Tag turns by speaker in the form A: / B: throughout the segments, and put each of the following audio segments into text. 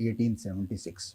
A: 1876।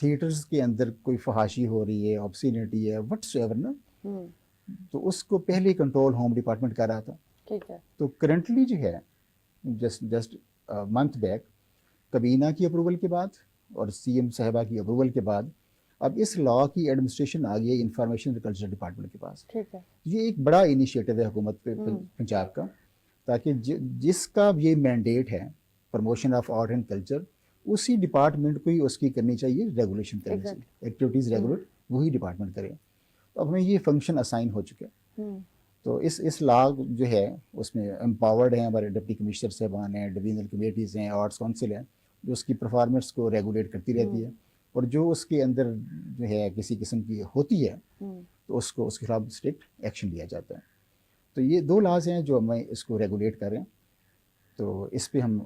A: Theatres کے اندر کوئی فحاشی ہو رہی ہے، آبسینٹی ہے، وٹس ایور نا، تو اس کو پہلے کنٹرول ہوم ڈپارٹمنٹ کر رہا تھا.
B: ٹھیک ہے.
A: تو کرنٹلی جو ہے جسٹ منتھ بیک کابینہ کی اپروول کے بعد اور سی ایم صاحبہ کی اپروول کے بعد اب اس لا کی ایڈمنسٹریشن آ گئی ہے انفارمیشن اینڈ کلچر ڈپارٹمنٹ کے پاس.
B: ٹھیک ہے.
A: یہ ایک بڑا انیشیٹو ہے حکومت پنجاب کا، تاکہ جس کا یہ مینڈیٹ ہے promotion of art and culture, اسی ڈپارٹمنٹ کو ہی اس کی کرنی چاہیے، ریگولیشن کرنی چاہیے، ایکٹیویٹیز ریگولیٹ وہی ڈپارٹمنٹ کرے. تو اب ہمیں یہ فنکشن اسائن ہو چکا ہے. تو اس لا جو ہے اس میں امپاورڈ ہیں ہمارے ڈپٹی کمشنر صاحبان ہیں، ڈویژنل کمیٹیز ہیں، آرٹس کونسل ہیں، جو اس کی پرفارمنس کو ریگولیٹ کرتی رہتی ہے، اور جو اس کے اندر جو ہے کسی قسم کی ہوتی ہے تو اس کو اس کے خلاف اسٹرکٹ ایکشن لیا جاتا ہے. تو یہ 2 لاز ہیں جو ہمیں اس کو ریگولیٹ کریں، تو اس پہ ہم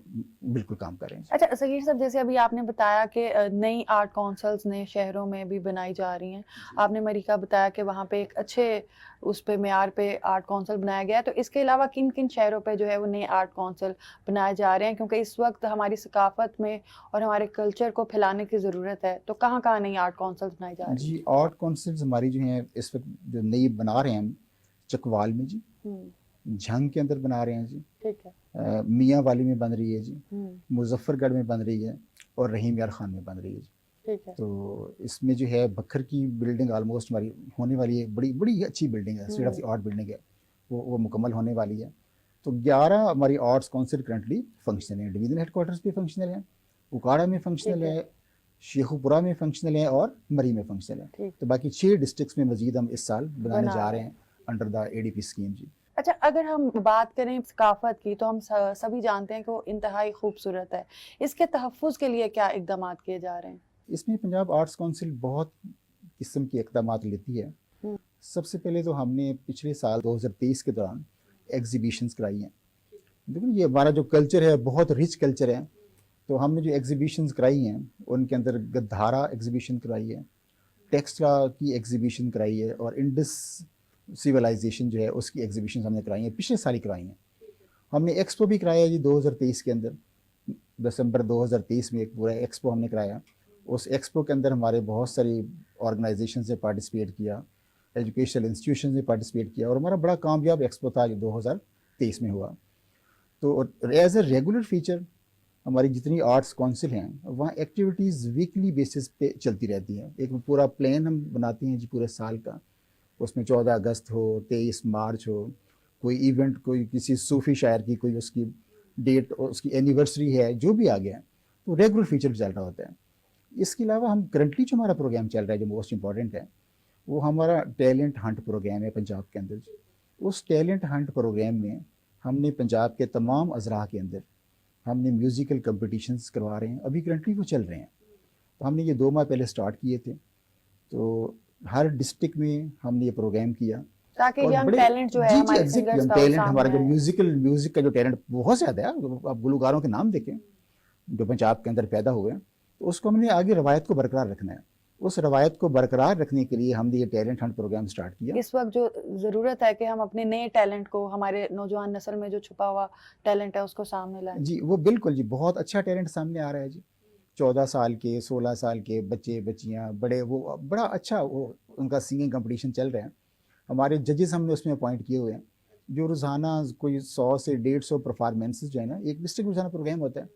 A: بالکل کام کریں.
B: اچھا صغیر صاحب، جیسے ابھی آپ نے بتایا کہ نئی آرٹ کونسلز نئے شہروں میں بھی بنائی جا رہی ہیں، آپ نے امریکہ بتایا کہ وہاں پہ ایک اچھے اس پہ معیار پہ آرٹ کونسل بنایا گیا ہے، تو اس کے علاوہ کن کن شہروں پہ جو ہے وہ نئے آرٹ کونسل بنائے جا رہے ہیں؟ کیونکہ اس وقت ہماری ثقافت میں اور ہمارے کلچر کو پھیلانے کی ضرورت ہے، تو کہاں کہاں نئی آرٹ کونسلز بنائی جا رہی ہیں؟
A: جی آرٹ کونسلز ہماری جو ہیں اس وقت جو نئی بنا رہے ہیں ہم چکوال میں جی، جھنگ کے اندر بنا رہے ہیں جی،
B: ٹھیک ہے.
A: میاں والی میں بن رہی ہے جی، مظفر گڑھ میں بن رہی ہے، اور رحیم یار خان میں بن رہی ہے جی.
B: ٹھیک ہے.
A: تو اس میں جو ہے بکھر کی بلڈنگ آلموسٹ ہماری ہونے والی ہے، بڑی اچھی بلڈنگ ہے، state of the art building ہے، وہ مکمل ہونے والی ہے. تو 11 ہماری آرٹس کونسل کرنٹلی فنکشنل ہیں، ڈویژن ہیڈ کوارٹرز پہ فنکشنل ہیں، اکاڑا میں فنکشنل ہے، شیخوپورہ میں فنکشنل ہیں، اور مری میں فنکشنل ہیں. تو باقی 6 ڈسٹرکٹس میں مزید ہم اس سال بنانے جا رہے ہیں انڈر دا ADP اسکیم جی.
B: اچھا، اگر ہم بات کریں ثقافت کی تو ہم سبھی جانتے ہیں کہ وہ انتہائی خوبصورت ہے، اس کے تحفظ کے لیے کیا اقدامات کیے جا رہے ہیں؟
A: اس میں پنجاب آرٹس کونسل بہت قسم کے اقدامات لیتی ہے. سب سے پہلے تو ہم نے پچھلے سال 2023 کے دوران ایگزیبیشنز کرائی ہیں. دیکھیں یہ ہمارا جو کلچر ہے بہت رچ کلچر ہے، تو ہم نے جو ایگزیبیشنز کرائی ہیں ان کے اندر گدھارا ایگزیبیشن کرائی ہے، ٹیکسٹا کی ایگزیبیشن کرائی ہے، اور انڈس سیولائزیشن جو ہے اس کی ایگزیبیشنز ہم نے کرائی ہیں، پچھلے سال ہی کرائی ہیں. ہم نے ایکسپو بھی کرایا جی 2023 کے اندر، دسمبر 2023 میں ایک پورا ایکسپو ہم نے کرایا. اس ایکسپو کے اندر ہمارے بہت ساری آرگنائزیشنز نے پارٹیسپیٹ کیا، ایجوکیشنل انسٹیٹیوشنز نے پارٹیسپیٹ کیا، اور ہمارا بڑا کامیاب ایکسپو تھا جو 2023 میں ہوا. تو ایز اے ریگولر فیچر ہماری جتنی آرٹس کونسل ہیں وہاں ایکٹیویٹیز ویکلی بیسس پہ چلتی رہتی ہیں. ایک پورا پلان ہم بناتے ہیں جی پورے سال کا، اس میں 14 اگست ہو، 23 مارچ ہو، کوئی ایونٹ، کوئی کسی صوفی شاعر کی کوئی اس کی ڈیٹ، اس کی اینیورسری ہے، جو بھی آ گیا تو ریگولر فیچر چل رہا ہوتا ہے. اس کے علاوہ ہم کرنٹلی جو ہمارا پروگرام چل رہا ہے جو موسٹ امپورٹنٹ ہے وہ ہمارا ٹیلنٹ ہنٹ پروگرام ہے پنجاب کے اندر. اس ٹیلنٹ ہنٹ پروگرام میں ہم نے پنجاب کے تمام اضلاع کے اندر ہم نے میوزیکل کمپٹیشنز کروا رہے ہیں، ابھی کرنٹلی وہ چل رہے ہیں. تو ہم نے یہ 2 ماہ پہلے سٹارٹ کیے تھے، تو ہر ڈسٹرکٹ میں ہم نے یہ پروگرام کیا
B: تاکہ ینگ ٹیلنٹ جو ہے ہمارے سنگرز کا
A: ٹیلنٹ ہمارا جو میوزک کا جو ٹیلنٹ بہت زیادہ ہے، آپ گلوکاروں کے نام دیکھیں جو پنجاب کے اندر پیدا ہوئے ہیں، تو اس کو ہم نے آگے روایت کو برقرار رکھنا ہے. اس روایت کو برقرار رکھنے کے لیے ہم نے یہ ٹیلنٹ ہنٹ پروگرام سٹارٹ کیا.
B: اس وقت جو ضرورت ہے کہ ہم اپنے نئے ٹیلنٹ کو، ہمارے نوجوان نسل میں جو چھپا ہوا ٹیلنٹ ہے اس کو سامنے لائیں.
A: جی وہ بالکل جی بہت اچھا ٹیلنٹ سامنے آ رہا ہے جی. 14 سال کے 16 سال کے بچے بچیاں بڑے، وہ بڑا اچھا وہ ان کا سنگنگ کمپٹیشن چل رہا ہے. ہمارے ججز ہم نے اس میں اپوائنٹ کیے ہوئے ہیں جو روزانہ کوئی 100 سے 150 پرفارمنسز جو ہے نا، ایک ڈسٹرکٹ روزانہ پروگرام ہوتا ہے.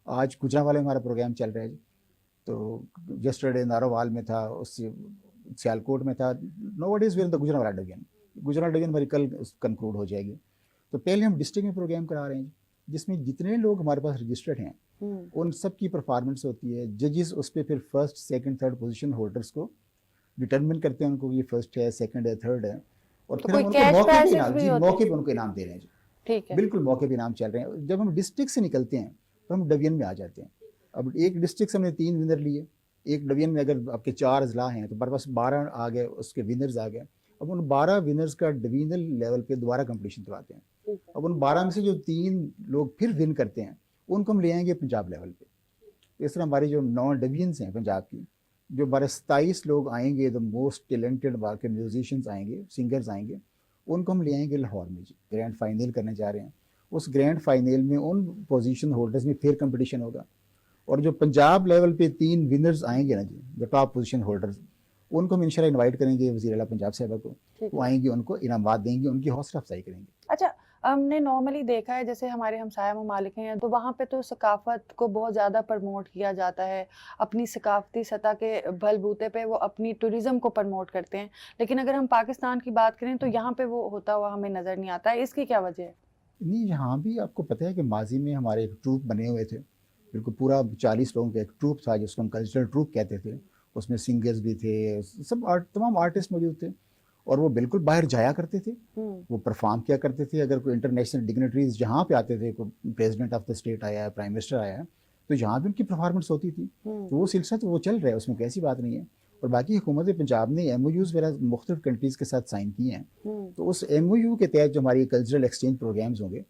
A: آج گجرانوالے میں ہمارا پروگرام چل رہا ہے جی. تو یسٹرڈے نارووال میں تھا، اس سے سیالکوٹ میں تھا. No what is where the Gujranwala division. Gujranwala division ہماری کل کنکلوڈ ہو جائے گی. تو پہلے ہم ڈسٹرکٹ میں پروگرام کرا رہے ہیں جس میں جتنے لوگ ہمارے پاس رجسٹرڈ ہیں ان سب کی پرفارمنس ہوتی ہے. ججز اس پہ پھر first second third position holders کو ڈٹرمن کرتے ہیں، ان کو یہ فرسٹ ہے، سیکنڈ ہے، تھرڈ ہے، اور پھر ہم ان کو موقع پہ ان کو انعام دے رہے ہیں جی.
B: ٹھیک ہے،
A: بالکل موقع پہ انعام چل رہے ہیں. جب ہم ڈسٹرکٹ سے نکلتے ہیں تو ہم ڈویژن میں آ جاتے ہیں. اب ایک ڈسٹرکٹ سے ہم نے 3 ونر لیے، ایک ڈویژن میں اگر آپ کے 4 اضلاع ہیں تو ہمارے پاس 12 آ گئے، اس کے ونرز آ گئے. اب ان 12 ونرز کا ڈویژنل لیول پہ دوبارہ کمپٹیشن کرواتے ہیں. اب ان 12 میں سے جو 3 لوگ پھر ون کرتے ہیں ان کو ہم لے آئیں گے پنجاب لیول پہ. اس طرح ہماری جو 9 ڈویژنس ہیں پنجاب کی، جو ہمارے 27 لوگ آئیں گے، دا موسٹ ٹیلنٹڈ کے میوزیشینس آئیں گے، سنگرز آئیں گے، ان کو ہم لے آئیں گے لاہور میں جی. گرینڈ فائنل کرنے جا رہے ہیں. اس گرینڈ فائنل میں ان پوزیشن ہولڈرز میں پھر کمپٹیشن ہوگا. اور جو پنجاب لیول پہ 3 ونرز آئیں گے نا جی، جو ٹاپ پوزیشن ہولڈرز، ان کو ہم انشاءاللہ انوائٹ کریں گے وزیر اعلیٰ پنجاب صاحبہ کو، وہ آئیں گے، ان کو انعامات دیں گے، ان کی حوصلہ افزائی کریں گے.
B: اچھا، ہم نے نارملی دیکھا ہے جیسے ہمارے ہمسایہ ممالک ہیں تو وہاں پہ تو ثقافت کو بہت زیادہ پرموٹ کیا جاتا ہے، اپنی ثقافتی سطح کے بل بوتے پہ وہ اپنی ٹورزم کو پرموٹ کرتے ہیں، لیکن اگر ہم پاکستان کی بات کریں تو یہاں پہ وہ ہوتا ہوا ہمیں نظر نہیں آتا ہے. اس کی کیا وجہ ہے؟
A: نہیں، یہاں بھی آپ کو پتہ ہے کہ ماضی میں ہمارے ایک ٹروپ بنے ہوئے تھے، بالکل پورا 40 لوگوں کا ایک ٹروپ تھا جس کو ہم کلچرل ٹروپ کہتے تھے. اس میں سنگرز بھی تھے، سب تمام آرٹسٹ موجود تھے، اور وہ بالکل باہر جایا کرتے تھے، وہ پرفارم کیا کرتے تھے. اگر کوئی انٹرنیشنل ڈگنیٹریز جہاں پہ آتے تھے، کوئی پریزیڈنٹ آف دا اسٹیٹ آیا ہے، پرائم منسٹر آیا ہے، تو یہاں بھی ان کی پرفارمنس ہوتی تھی. تو وہ سلسلہ تو وہ چل رہا ہے، اس میں کیسی بات نہیں ہے. اور باقی حکومت پنجاب نے ایم او یوز وغیرہ مختلف کنٹریز کے ساتھ سائن کیے ہیں. تو اس ایم او یو کے تحت جو ہماری کلچرل ایکسچینج پروگرامز ہوں گے،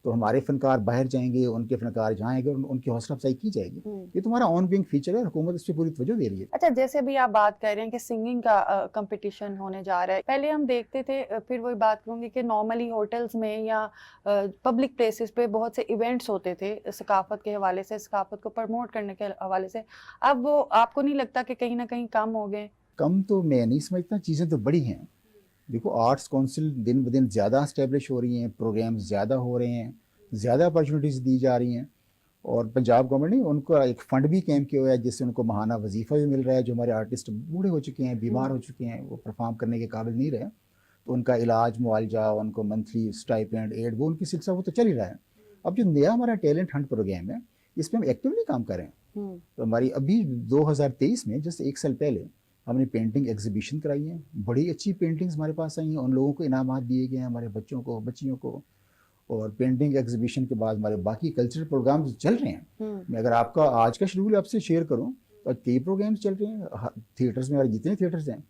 A: تو ہمارے فنکار باہر جائیں گے، ان کے فنکار جہاں آئیں گے، ان کی حوصلہ افزائی کی جائے گی. یہ تمہارا آن گوئنگ فیچر ہے، حکومت اس پہ پوری توجہ دے رہی ہے.
B: اچھا، جیسے بھی آپ بات کر رہے ہیں کہ سنگنگ کا کمپٹیشن ہونے جا رہا ہے، پہلے ہم دیکھتے تھے، پھر وہی بات کروں گی کہ نارملی ہوٹلز میں یا پبلک پلیسز پہ بہت سے ایونٹس ہوتے تھے ثقافت کے حوالے سے، ثقافت کو پرموٹ کرنے کے حوالے سے. اب وہ آپ کو نہیں لگتا کہ کہیں نہ کہیں کم ہو گئے؟
A: کم تو میں نہیں سمجھتا، چیزیں تو بڑی ہیں. دیکھو، آرٹس کونسل دن بدن زیادہ اسٹیبلش ہو رہی ہیں، پروگرامز زیادہ ہو رہے ہیں، زیادہ اپارچونیٹیز دی جا رہی ہیں. اور پنجاب گورنمنٹ نے ان کا ایک فنڈ بھی قائم کیا ہوا ہے جس سے ان کو ماہانہ وظیفہ بھی مل رہا ہے. جو ہمارے آرٹسٹ بوڑھے ہو چکے ہیں، بیمار ہو چکے ہیں، وہ پرفارم کرنے کے قابل نہیں رہے، تو ان کا علاج معالجہ، ان کو منتھلی اسٹائپینڈ، ایڈ، وہ ان کی سلسلہ وہ تو چل ہی رہا ہے. اب جو نیا ہمارا ٹیلنٹ ہنٹ پروگرام ہے، اس پہ ہم ایکٹیولی کام کر رہے ہیں. تو ہماری ابھی 2023 میں جسٹ 1 سال پہلے ہم نے پینٹنگ ایگزیبیشن کرائی ہیں. بڑی اچھی پینٹنگز ہمارے پاس آئی ہیں، ان لوگوں کو انعامات دیے گئے ہیں، ہمارے بچوں کو، بچیوں کو. اور پینٹنگ ایگزیبیشن کے بعد ہمارے باقی کلچرل پروگرامز چل رہے ہیں. میں اگر آپ کا آج کا شیڈول آپ سے شیئر کروں تو کئی پروگرامز چل رہے ہیں تھیٹرز میں. ہمارے جتنے تھیٹرز ہیں،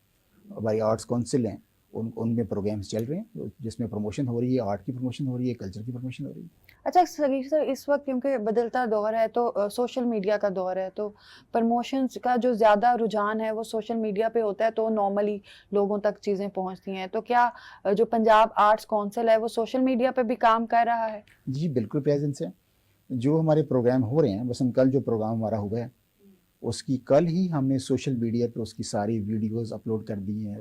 A: ہماری آرٹس کونسل ہیں، ان میں پروگرامز چل رہے ہیں جس میں پروموشن ہو رہی ہے، آرٹ کی پروموشن ہو رہی ہے، کلچر کی پروموشن ہو رہی ہے.
B: اچھا صغیر سر، اس وقت کیونکہ بدلتا دور ہے تو سوشل میڈیا کا دور ہے، تو پرموشنز کا جو زیادہ رجحان ہے وہ سوشل میڈیا پہ ہوتا ہے، تو نارملی لوگوں تک چیزیں پہنچتی ہیں. تو کیا جو پنجاب آرٹس کونسل ہے وہ سوشل میڈیا پہ بھی کام کر رہا ہے؟
A: جی بالکل پریزنس ہے. جو ہمارے پروگرام ہو رہے ہیں، بس کل جو پروگرام ہمارا ہوا ہے اس کی کل ہی ہم نے سوشل میڈیا پہ اس کی ساری ویڈیوز اپلوڈ کر دی ہیں،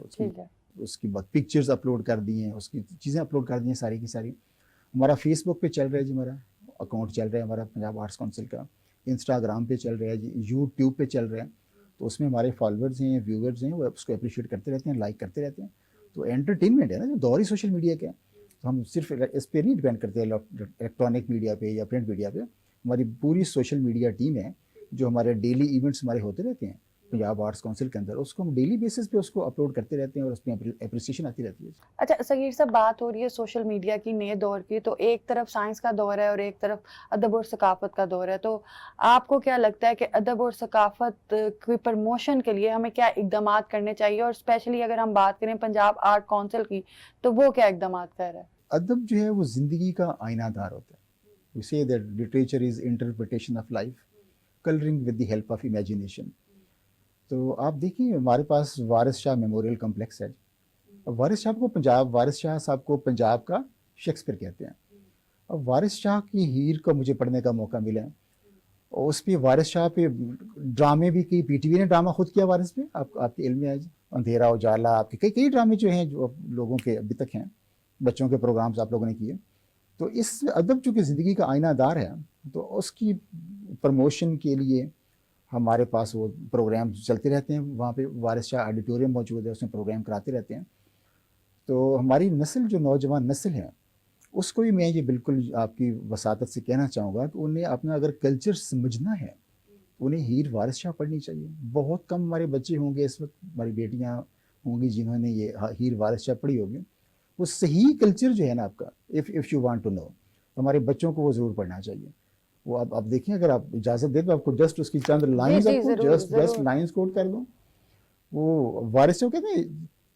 A: اس کی پکچرز اپلوڈ کر دی ہیں، اس کی چیزیں اپلوڈ کر دی ہیں ساری کی ساری. ہمارا فیس بک پہ چل رہا ہے جی، ہمارا اکاؤنٹ چل رہا ہے ہمارا پنجاب آرٹس کونسل کا. انسٹاگرام پہ چل رہا ہے جی، یوٹیوب پہ چل رہا ہے. تو اس میں ہمارے فالوورز ہیں، ویورز ہیں، وہ اس کو اپریشیٹ کرتے رہتے ہیں، لائک کرتے رہتے ہیں. تو انٹرٹینمنٹ ہے نا، جو دور ہی سوشل میڈیا کا ہے. تو ہم صرف اس پہ نہیں ڈپینڈ کرتے الیکٹرانک میڈیا پہ یا پرنٹ میڈیا پہ. ہماری پوری سوشل میڈیا ٹیم ہے جو ہمارے ڈیلی ایونٹس ہمارے ہوتے رہتے ہیں پنجاب آرٹس کونسل کے اندر، اس کو ہم ڈیلی بیسس پہ اس کو اپلوڈ کرتے رہتے ہیں اور اس پہ اپریسیشن آتی رہتی ہے.
B: اچھا صغیر صاحب، بات ہو رہی ہے سوشل میڈیا کی، نئے دور کی، تو ایک طرف سائنس کا دور ہے اور ایک طرف ادب اور ثقافت کا دور ہے. تو آپ کو کیا لگتا ہے کہ ادب اور ثقافت کی پرموشن کے لیے ہمیں کیا اقدامات کرنے چاہیے، اور اسپیشلی اگر ہم بات کریں پنجاب آرٹ کونسل کی تو وہ کیا اقدامات کر رہا ہے؟
A: ادب جو ہے وہ زندگی کا آئینہ دار ہوتا ہے. We say that literature is interpretation of life, coloring with the help of imagination. تو آپ دیکھیں ہمارے پاس وارث شاہ میموریل کمپلیکس ہے. اب وارث شاہ صاحب کو پنجاب کا شیکسپیئر کہتے ہیں. اب وارث شاہ کی ہیر کو مجھے پڑھنے کا موقع ملا ہے، اور اس پہ وارث شاہ پہ ڈرامے بھی کی. پی ٹی وی نے ڈرامہ خود کیا وارث پہ، آپ کے علم میں آئے جی، اندھیرا اجالا، آپ کے کئی ڈرامے جو ہیں جو لوگوں کے ابھی تک ہیں، بچوں کے پروگرامز آپ لوگوں نے کیے. تو اس ادب چونکہ زندگی کا آئینہ دار ہے، تو اس کی پروموشن کے لیے ہمارے پاس وہ پروگرام چلتے رہتے ہیں. وہاں پہ وارث شاہ آڈیٹوریم موجود ہے، اس میں پروگرام کراتے رہتے ہیں. تو ہماری نسل، جو نوجوان نسل ہے، اس کو بھی میں یہ بالکل آپ کی وساطت سے کہنا چاہوں گا کہ انہیں اپنا اگر کلچر سمجھنا ہے تو انہیں ہیر وارث شاہ پڑھنی چاہیے. بہت کم ہمارے بچے ہوں گے اس وقت، ہماری بیٹیاں ہوں گی جنہوں نے یہ ہیر وارث شاہ پڑھی ہوگی. وہ صحیح کلچر جو ہے نا آپ کا، if you want to know, ہمارے بچوں کو وہ ضرور پڑھنا چاہیے. وہ اب دیکھیں، اگر آپ اجازت دیں تو آپ کو جسٹ اس کی چند لائنز جسٹ لائنز کوٹ کر دوں. وہ وارث شاہ کہتے ہیں،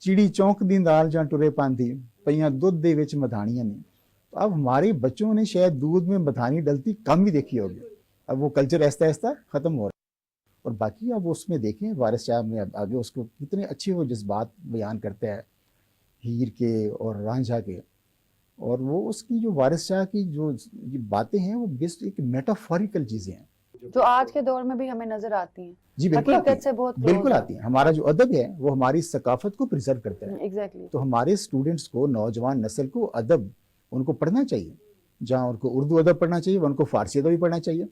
A: چیڑی چونک دی دال جاں ٹرے پاندھی پئیاں دودھ دے وچ مدھانیاں نے. تو اب ہمارے بچوں نے شاید دودھ میں مدھانی ڈلتی کم ہی دیکھی ہوگی. اب وہ کلچر آہستہ آہستہ ختم ہو رہا ہے. اور باقی اب اس میں دیکھیں وارث شاہ میں آگے اس کو کتنے اچھے وہ جذبات بیان کرتا ہے ہیر کے اور رانجھا کے. اور وہ اس کی جو وارث شاہ کی جو باتیں ہیں وہ بیسٹ ایک میٹافوریکل چیزیں ہیں.
B: جو آج کے دور میں بھی ہمیں نظر آتی ہیں,
A: جی بالکل آتی
B: حقیقت سے بہت
A: ہیں,
B: close
A: بالکل
B: ہیں.
A: آتی ہیں. ہمارا جو ادب ہے وہ ہماری ثقافت کو پرزرو کرتا ہے.
B: ایگزیکٹلی.
A: تو ہمارے اسٹوڈنٹس کو, نوجوان نسل کو ادب ان کو پڑھنا چاہیے. جہاں ان کو اردو ادب پڑھنا چاہیے, ان کو فارسی ادب بھی پڑھنا چاہیے.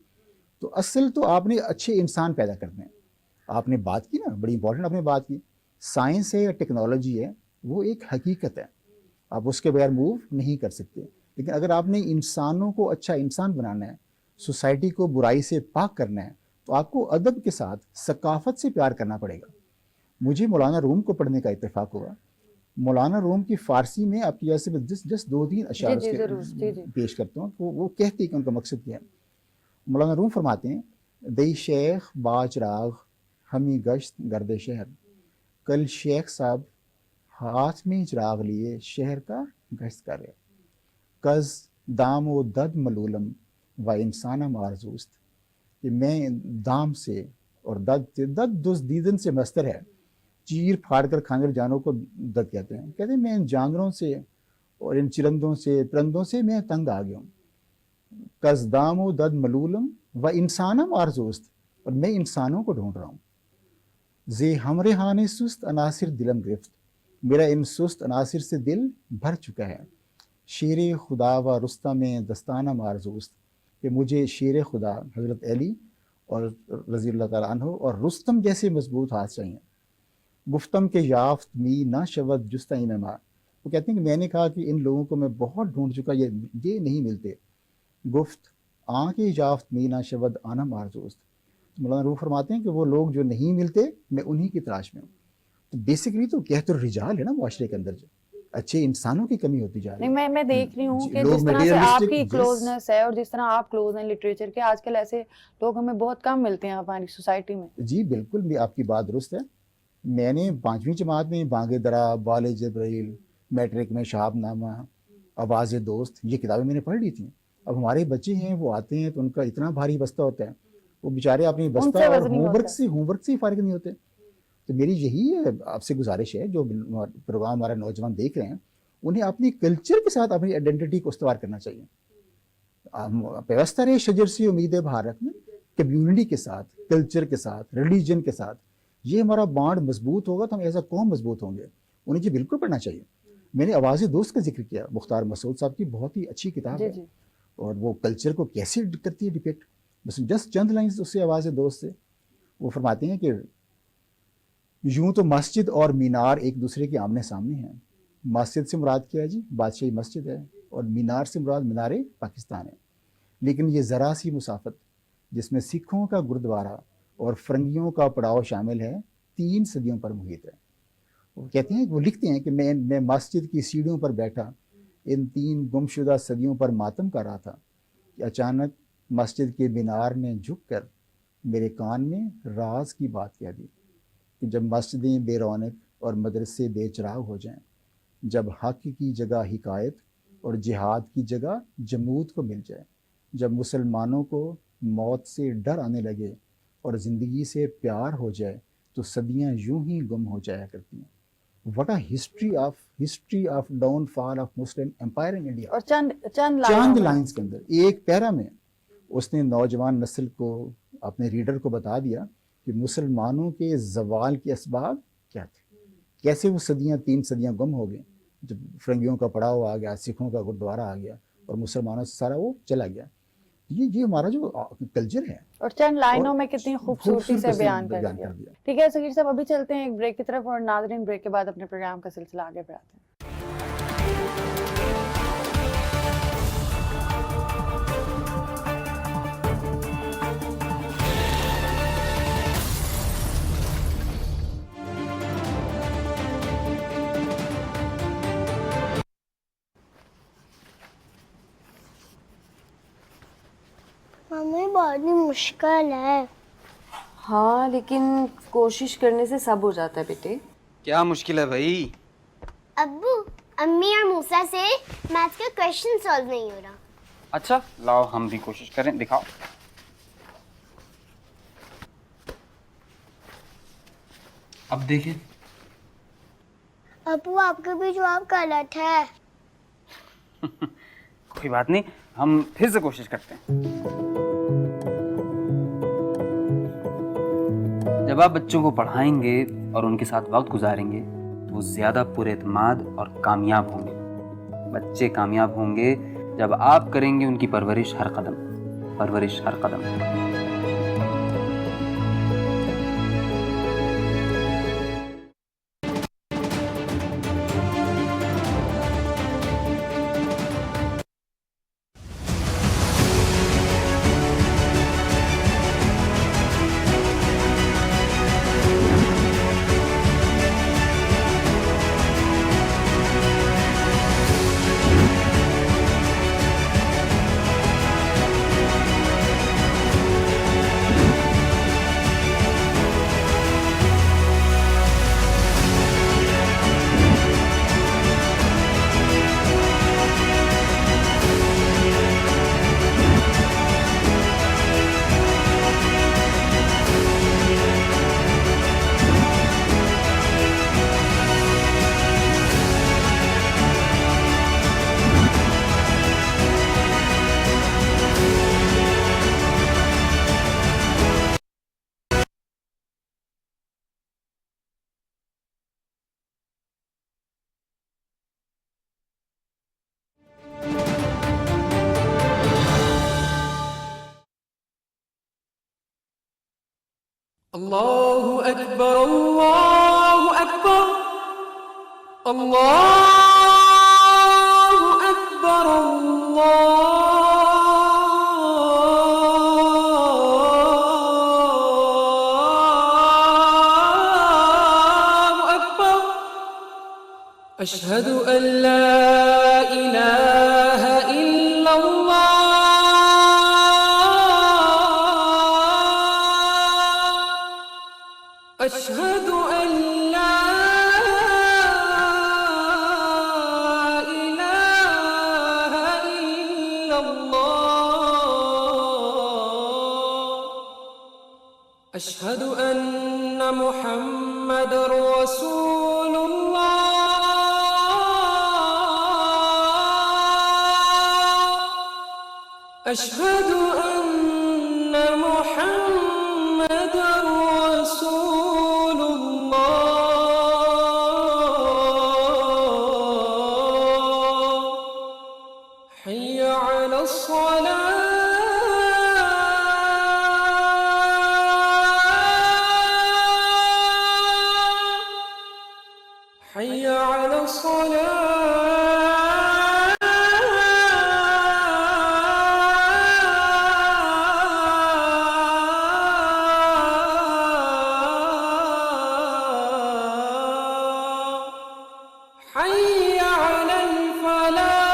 A: تو اصل تو آپ نے اچھے انسان پیدا کرنے ہیں. آپ نے بات کی نا, بڑی امپورٹنٹ آپ نے بات کی, سائنس ہے یا ٹیکنالوجی ہے وہ ایک حقیقت ہے, آپ اس کے بغیر موو نہیں کر سکتے. لیکن اگر آپ نے انسانوں کو اچھا انسان بنانا ہے, سوسائٹی کو برائی سے پاک کرنا ہے, تو آپ کو ادب کے ساتھ ثقافت سے پیار کرنا پڑے گا. مجھے مولانا روم کو پڑھنے کا اتفاق ہوا. مولانا روم کی فارسی میں آپ کی جیسے جسٹ 2-3 اشعار اس کے پیش کرتا ہوں. وہ کہتے ہیں کہ ان کا مقصد کیا ہے. مولانا روم فرماتے ہیں, دئی شیخ باج راغ ہمیں گشت گرد شہر, کل شیخ صاحب ہاتھ میں چراغ لیے شہر کا گشت کر رہے, کز دام و دد ملولم و انسانم آرزوست, کہ میں دام سے اور دد دیدن سے مستر ہے, چیر پھاڑ کر کھانے والے جانوروں کو دد کہتے ہیں. کہتے ہیں میں ان جانوروں سے اور ان چرندوں سے پرندوں سے میں تنگ آ گیا ہوں. کز دام و دد ملولم و انسانم آرزوست, اور میں انسانوں کو ڈھونڈ رہا ہوں. زے ہمرے ہانے سست عناصر دلم گرفت, میرا ان سست عناصر سے دل بھر چکا ہے. شیر خدا و رستم میں دستانم آرزوست, کہ مجھے شیر خدا حضرت علی اور رضی اللہ تعالیٰ عنہ اور رستم جیسے مضبوط ہاتھ چاہیے. گفتم کے یافت می نہ شود جستہ ما, وہ کہتے ہیں کہ میں نے کہا کہ ان لوگوں کو میں بہت ڈھونڈ چکا, یہ نہیں ملتے. گفت آنکھ یافت می نہ شود آنم آرزوست. مولانا روح فرماتے ہیں کہ وہ لوگ جو نہیں ملتے میں انہی کی تلاش میں ہوں. تو بیسکلی تو کہت الرجال ہے نا معاشرے کے اندر, جو اچھے انسانوں کی کمی ہوتی جا رہی ہے.
B: نہیں, میں دیکھ رہی ہوں کہ جس طرح سے آپ کی کلوزنس ہے اور جس طرح آپ کلوز ہیں لٹریچر کے, آج کل ایسے لوگ ہمیں بہت کم ملتے ہیں ہماری سوسائٹی میں.
A: جی بالکل, بھی آپ کی بات درست ہے. میں نے 5ویں جماعت میں بانگ درا, بال جبرائیل, میٹرک میں شہاب نامہ, آواز دوست, یہ کتابیں میں نے پڑھ لی تھیں. اب ہمارے بچے ہیں وہ آتے ہیں تو ان کا اتنا بھاری بستہ ہوتا ہے, وہ بیچارے اپنی بستہ اور ہوم ورک سے فارغ نہیں ہوتے. تو میری یہی آپ سے گزارش ہے, جو پروگرام ہمارا نوجوان دیکھ رہے ہیں, انہیں اپنی کلچر کے ساتھ اپنی آئیڈینٹی کو استوار کرنا چاہیے. پیوستہ شجر سے امید بہار رکھنا, کمیونٹی کے ساتھ, کلچر کے ساتھ, ریلیجن کے ساتھ, یہ ہمارا بانڈ مضبوط ہوگا تو ہم ایز اے قوم مضبوط ہوں گے. انہیں یہ بالکل پڑھنا چاہیے. میں نے آواز دوست کا ذکر کیا, مختار مسعود صاحب کی بہت ہی اچھی کتاب ہے, اور وہ کلچر کو کیسے کرتی ہے ڈپیکٹ. بس جسٹ چند لائنز اس سے آواز دوست سے وہ فرماتے ہیں کہ یوں تو مسجد اور مینار ایک دوسرے کے آمنے سامنے ہیں. مسجد سے مراد کیا ہے جی, بادشاہی مسجد ہے, اور مینار سے مراد مینار پاکستان ہے. لیکن یہ ذرا سی مسافت جس میں سکھوں کا گردوارہ اور فرنگیوں کا پڑاؤ شامل ہے 3 صدیوں پر محیط ہے. وہ کہتے ہیں, وہ لکھتے ہیں کہ میں مسجد کی سیڑھیوں پر بیٹھا ان 3 گمشدہ صدیوں پر ماتم کر رہا تھا کہ اچانک مسجد کے مینار نے جھک کر میرے کان میں راز کی بات کہہ دی کہ جب مسجدیں بے رونق اور مدرسے بے چراغ ہو جائیں, جب حق کی جگہ حکایت اور جہاد کی جگہ جمود کو مل جائے, جب مسلمانوں کو موت سے ڈر آنے لگے اور زندگی سے پیار ہو جائے, تو صدیاں یوں ہی گم ہو جایا کرتی ہیں. What a history of downfall of Muslim empire in India.
B: اور چند
A: لائنز کے اندر, ایک پیرا میں اس نے نوجوان نسل کو, اپنے ریڈر کو بتا دیا کہ مسلمانوں کے زوال کے اسباب کیا تھے, کیسے وہ 3 صدیاں گم ہو گئیں, جب فرنگیوں کا پڑاؤ آ گیا, سکھوں کا گردوارہ آ گیا, اور مسلمانوں سے سارا وہ چلا گیا. یہ ہمارا جو کلچر ہے,
B: اور چند لائنوں میں کتنی خوبصورتی سے بیان کر دیا. ٹھیک ہے سگیر صاحب, ابھی چلتے ہیں ایک بریک کی طرف, اور ناظرین بریک کے بعد اپنے پروگرام کا سلسلہ آگے بڑھاتے ہیں.
C: ممی بہت ہی مشکل ہے.
D: ہاں لیکن کوشش کرنے سے سب ہو جاتا ہے بیٹے.
E: کیا مشکل ہے بھائی؟
C: ابو, امی اور موسیٰ سے میتھ کا کویشچن سالو نہیں ہو رہا.
E: اچھا لاؤ ہم بھی کوشش کریں, دکھاؤ. اب دیکھیں.
C: ابو آپ کا بھی جواب غلط ہے.
E: کوئی بات نہیں, ہم پھر سے کوشش کرتے ہیں. جب آپ بچوں کو پڑھائیں گے اور ان کے ساتھ وقت گزاریں گے تو وہ زیادہ پر اعتماد اور کامیاب ہوں گے. بچے کامیاب ہوں گے جب آپ کریں گے ان کی پرورش ہر قدم.
F: الله أكبر الله أكبر الله أكبر الله أكبر أشهد أن لا إله إلا الله أشهد أن لا إله إلا الله أشهد أن محمد رسول الله أشهد أن محمد رسول الله حي على الصلاة حي على الصلاة حي على الفلاح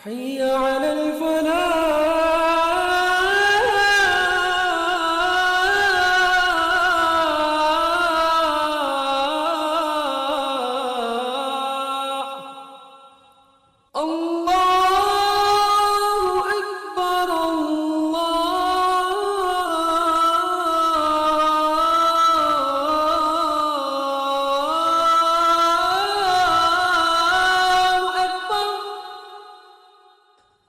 F: حي على الفلاح الله أكبر الله أكبر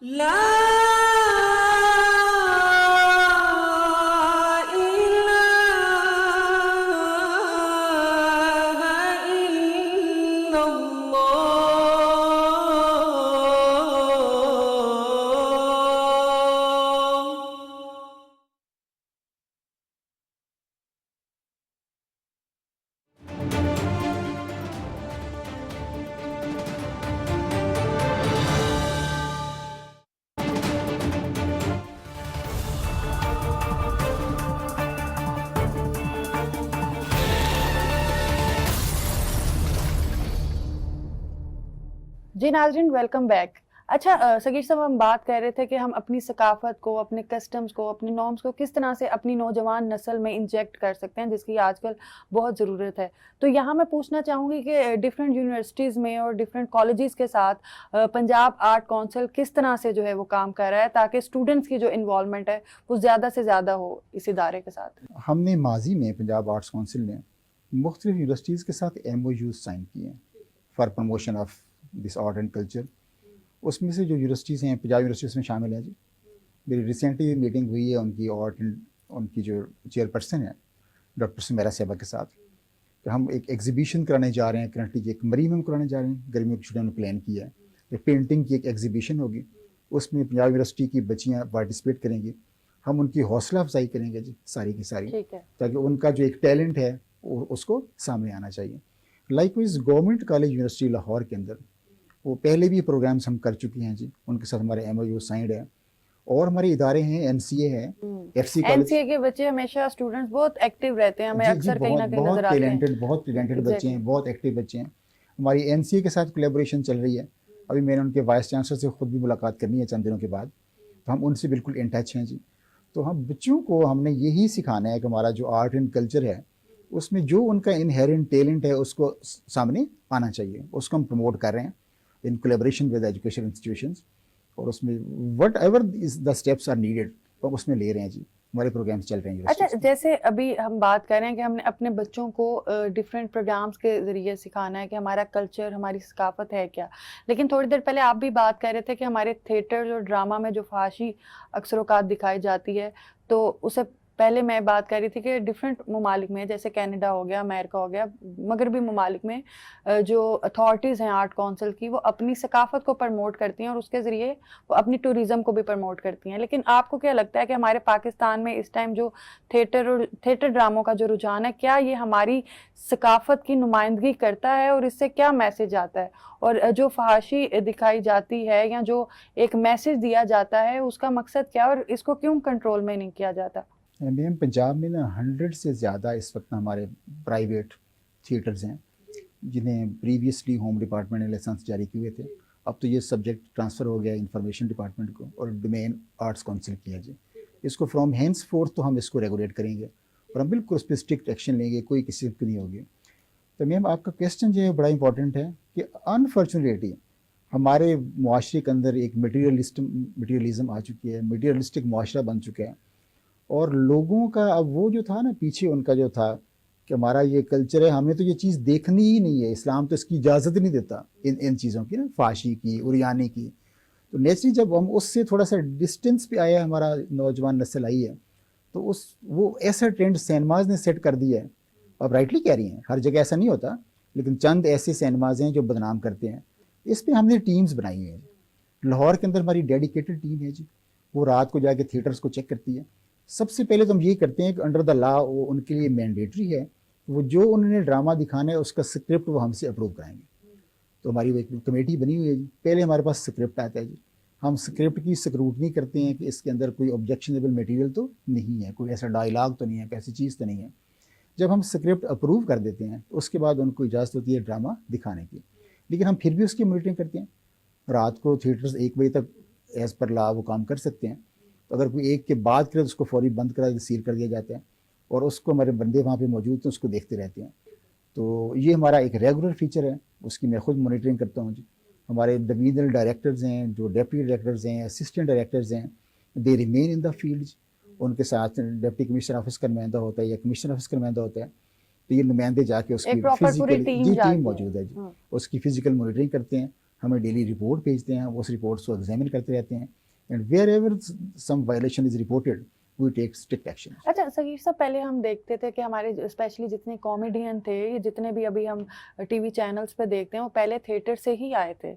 F: لا إله إلا الله
B: جی ناظرین ویلکم بیک. اچھا سگیر صاحب ہم بات کر رہے تھے کہ ہم اپنی ثقافت کو اپنے کسٹمز کو اپنی نارمز کو کس طرح سے اپنی نوجوان نسل میں انجیکٹ کر سکتے ہیں جس کی آج کل بہت ضرورت ہے. تو یہاں میں پوچھنا چاہوں گی کہ ڈفرینٹ یونیورسٹیز میں اور ڈفرینٹ کالجز کے ساتھ پنجاب آرٹ کونسل کس طرح سے جو ہے وہ کام کر رہا ہے تاکہ اسٹوڈنٹس کی جو انوالومنٹ ہے وہ زیادہ سے زیادہ ہو اس ادارے کے ساتھ.
A: ہم نے ماضی میں پنجاب آرٹس کونسل نے مختلف یونیورسٹیز کے ساتھ MOUs سائن کیے ہیں for promotion of this art and culture. اس میں سے جو یونیورسٹیز ہیں پنجاب یونیورسٹی اس میں شامل ہے جی. میری ریسنٹلی میٹنگ ہوئی ہے ان کی اور ان کی جو چیئر پرسن ہے ڈاکٹر سمیرا صاحبہ کے ساتھ، کہ ہم ایک ایگزیبیشن کرانے جا رہے ہیں کرنٹلی، ایک مریم میں کرانے جا رہے ہیں، گرمیوں کی چھٹیوں میں پلان کیا ہے، ایک پینٹنگ کی ایک ایگزیبیشن ہوگی، اس میں پنجاب یونیورسٹی کی بچیاں پارٹیسپیٹ کریں گی، ہم ان کی حوصلہ افزائی کریں گے جی ساری کی ساری،
B: ٹھیک ہے.
A: تاکہ ان کا جو ایک ٹیلنٹ ہے اس کو سامنے آنا چاہیے. Like wise government college university Lahore کے اندر وہ پہلے بھی پروگرامس ہم کر چکے ہیں جی، ان کے ساتھ ہمارے MOU سائنڈ ہے، اور ہمارے ادارے ہیں NCA ہے، FC کالج.
B: NCA کے بچے ہمیشہ اسٹوڈنٹس بہت ایکٹیو رہتے ہیں، ہمیں اکثر کہیں نہ کہیں نظر آتے ہیں.
A: بہت ٹیلنٹڈ بچے ہیں، بہت ایکٹیو بچے ہیں. ہماری NCA کے ساتھ کولیبوریشن چل رہی ہے، ابھی میں نے ان کے وائس چانسلر سے خود بھی ملاقات کرنی ہے چند دنوں کے بعد، تو ہم ان سے بالکل ان ٹچ ہیں جی. تو ہم بچوں کو ہم نے یہی سکھانا ہے کہ ہمارا جو آرٹ اینڈ کلچر ہے اس میں جو ان کا انہیرنٹ ٹیلنٹ ہے اس کو سامنے آنا چاہیے، اس کو ہم پروموٹ کر رہے ہیں in collaboration with education institutions, اور اس میں whatever the steps are needed ہم اس میں لے رہے ہیں جی، ہمارے پروگرامس چل رہے ہیں.
B: اچھا، جیسے ابھی ہم بات کر رہے ہیں کہ ہم نے اپنے بچوں کو ڈفرینٹ پروگرامس کے ذریعے سکھانا ہے کہ ہمارا کلچر، ہماری ثقافت ہے کیا، لیکن تھوڑی دیر پہلے آپ بھی بات کر رہے تھے کہ ہمارے تھیٹر اور ڈرامہ میں جو فحاشی اکثر اوقات دکھائی جاتی ہے، تو اسے پہلے میں بات کر رہی تھی کہ ڈفرینٹ ممالک میں جیسے کینیڈا ہو گیا، امریکہ ہو گیا، مغربی ممالک میں جو اتھارٹیز ہیں آرٹ کونسل کی، وہ اپنی ثقافت کو پرموٹ کرتی ہیں اور اس کے ذریعے وہ اپنی ٹوریزم کو بھی پرموٹ کرتی ہیں. لیکن آپ کو کیا لگتا ہے کہ ہمارے پاکستان میں اس ٹائم جو تھیٹر ڈراموں کا جو رجحان ہے، کیا یہ ہماری ثقافت کی نمائندگی کرتا ہے اور اس سے کیا میسج آتا ہے؟ اور جو فحاشی دکھائی جاتی ہے یا جو ایک میسج دیا جاتا ہے اس کا مقصد کیا، اور اس کو کیوں کنٹرول میں نہیں کیا جاتا؟
A: میم پنجاب میں نا 100 سے زیادہ اس وقت ہمارے پرائیویٹ تھیٹرز ہیں جنہیں پریویسلی ہوم ڈپارٹمنٹ نے لائسنس جاری کیے تھے. اب تو یہ سبجیکٹ ٹرانسفر ہو گیا انفارمیشن ڈپارٹمنٹ کو اور ڈومین آرٹس کونسل کیا جی. اس کو فرام ہینس فورتھ تو ہم اس کو ریگولیٹ کریں گے اور ہم بالکل اس پہ اسٹرکٹ ایکشن لیں گے، کوئی کسی کی نہیں ہوگی. تو میم آپ کا کویسچن جو ہے بڑا امپورٹنٹ ہے کہ انفارچونیٹلی ہمارے معاشرے کے اندر ایک مٹیریلزم آ چکی ہے، مٹیریلسٹک معاشرہ بن چکا ہے، اور لوگوں کا اب وہ جو تھا نا پیچھے ان کا جو تھا کہ ہمارا یہ کلچر ہے، ہمیں تو یہ چیز دیکھنی ہی نہیں ہے، اسلام تو اس کی اجازت نہیں دیتا ان چیزوں کی نا، فحاشی کی، اریانی کی. تو نیچرلی جب ہم اس سے تھوڑا سا ڈسٹینس پہ آیا، ہمارا نوجوان نسل آئی ہے، تو وہ ایسا ٹرینڈ سینماز نے سیٹ کر دیا ہے. اب رائٹلی کہہ رہی ہیں، ہر جگہ ایسا نہیں ہوتا، لیکن چند ایسے سینماز ہیں جو بدنام کرتے ہیں. اس پہ ہم نے ٹیمز بنائی ہیں. لاہور کے اندر ہماری ڈیڈیکیٹڈ ٹیم ہے جی، وہ رات کو جا کے تھیٹرز کو چیک کرتی ہے. سب سے پہلے تو ہم یہ کرتے ہیں کہ انڈر دا لا وہ ان کے لیے مینڈیٹری ہے، وہ جو انہوں نے ڈرامہ دکھانا ہے اس کا اسکرپٹ وہ ہم سے اپروو کرائیں گے. تو ہماری وہ ایک کمیٹی بنی ہوئی ہے جی. پہلے ہمارے پاس اسکرپٹ آتا ہے جی، ہم اسکرپٹ کی اسکروٹنی کرتے ہیں کہ اس کے اندر کوئی آبجیکشنیبل میٹیریل تو نہیں ہے، کوئی ایسا ڈائلاگ تو نہیں ہے، کوئی ایسی چیز تو نہیں ہے. جب ہم اسکرپٹ اپروو کر دیتے ہیں اس کے بعد ان کو اجازت ہوتی ہے ڈرامہ دکھانے کی. لیکن ہم پھر بھی اس کی مانیٹرنگ کرتے ہیں. رات کو تھیٹرز 1 بجے تک ایز پر لا وہ کام کر سکتے ہیں، تو اگر کوئی 1 کے بعد کرے تو اس کو فوری بند کرا سیل کر دیا جاتا ہے، اور اس کو ہمارے بندے وہاں پہ موجود ہیں، اس کو دیکھتے رہتے ہیں. تو یہ ہمارا ایک ریگولر فیچر ہے، اس کی میں خود مانیٹرنگ کرتا ہوں جی. ہمارے ڈویژنل ڈائریکٹرز ہیں، جو ڈپٹی ڈائریکٹرز ہیں، اسسٹنٹ ڈائریکٹرز ہیں، they remain in the field. ان کے ساتھ ڈپٹی کمشنر آفس کا نمائندہ ہوتا ہے یا کمشنر آفس کا نمائندہ ہوتا ہے، تو یہ نمائندے جا کے اس کی فزیکل ٹیم موجود ہے جی، اس کی فزیکل مانیٹرنگ کرتے ہیں، ہمیں ڈیلی رپورٹ بھیجتے ہیں، اس رپورٹس کو ایگزامن کرتے رہتے ہیں، and where ever some violation is reported we take strict action.
B: اچھا صغیر صاحب، پہلے ہم دیکھتے تھے کہ ہمارے اسپیشلی جتنے کامیڈین تھے، یہ جتنے بھی ابھی ہم ٹی وی چینلز پہ دیکھتے ہیں، وہ پہلے تھیٹر سے ہی آئے تھے،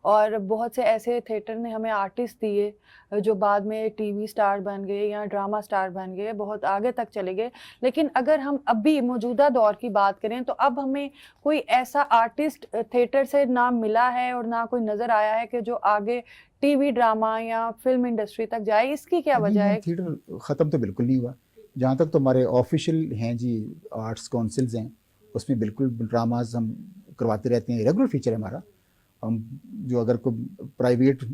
B: اور بہت سے ایسے تھیٹر نے ہمیں آرٹسٹ دیے جو بعد میں ٹی وی سٹار بن گئے یا ڈرامہ سٹار بن گئے، بہت آگے تک چلے گئے. لیکن اگر ہم ابھی موجودہ دور کی بات کریں تو اب ہمیں کوئی ایسا آرٹسٹ تھیٹر سے نہ ملا ہے اور نہ کوئی نظر آیا ہے کہ جو آگے ٹی وی ڈرامہ یا فلم انڈسٹری تک جائے. اس کی کیا وجہ ہے؟
A: تھیٹر ختم تو بالکل نہیں ہوا. جہاں تک تو ہمارے آفیشیل ہیں جی آرٹس کونسلز ہیں، اس میں بالکل ڈراماز ہم کرواتے رہتے ہیں، ریگولر فیچر ہے ہمارا. ہم جو اگر کوئی پرائیویٹ